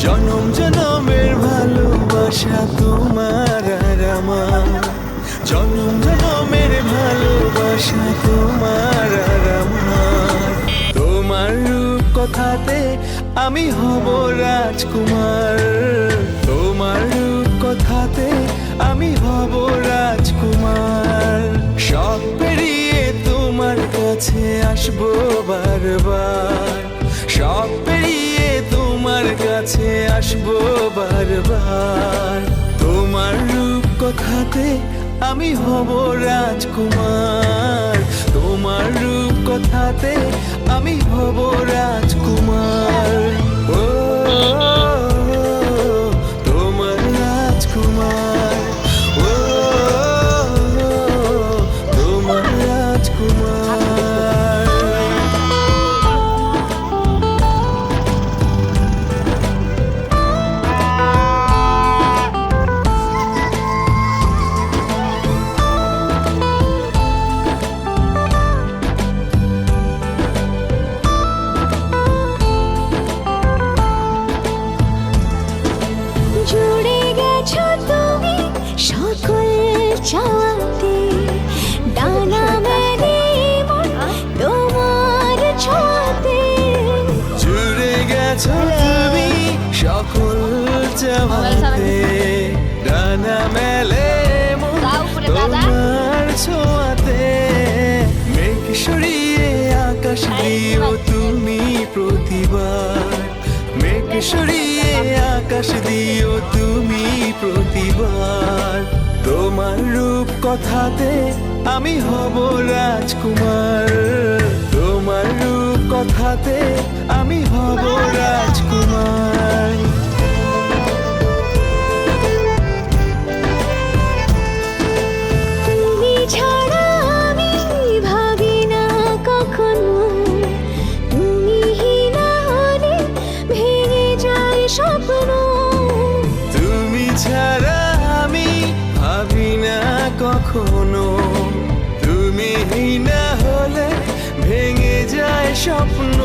জনম জনমের ভালোবাসা তোমার আর আমার, জনম জনমের ভালোবাসা তোমার আর আমার। তোমার রূপ কথাতে আমি হব রাজকুমার, তোমার রূপ কথাতে আমি হব রাজকুমার। সব পেরিয়ে তোমার কাছে আসবো বারবার, সব পেরিয়ে তোমার কাছে আসবো বারবার। তোমার রূপ কথাতে আমি হব রাজকুমার, তোমার রূপ কথাতে আমি হব রাজকুমার। ও তোমার রাজকুমার, ও তোমার রাজকুমার। জুড়ে গেছো তুমি সকল চাওয়াতে, ডানা মেলে মন তোমার ছোঁয়াতে। জুড়ে গেছো তুমি সকল চাওয়াতে, ডানা মেলে মন তোমার ছোঁয়াতে। মেঘ সরিয়ে আকাশ দিও তুমি প্রতিবার, মেঘ সরিয়ে আকাশ দিও তুমি প্রতিবার। তোমার রূপ কথাতে আমি হব রাজকুমার, তোমার রূপ কথাতে আমি হব রাজকুমার। তুমি ছাড়া আমি ভাবি না কখনো, তুমি না হলে ভেঙে যায় স্বপ্ন। তুমি ছাড়া আমি ভাবি না কখনো, তুমি না হলে ভেঙে যায় স্বপ্ন।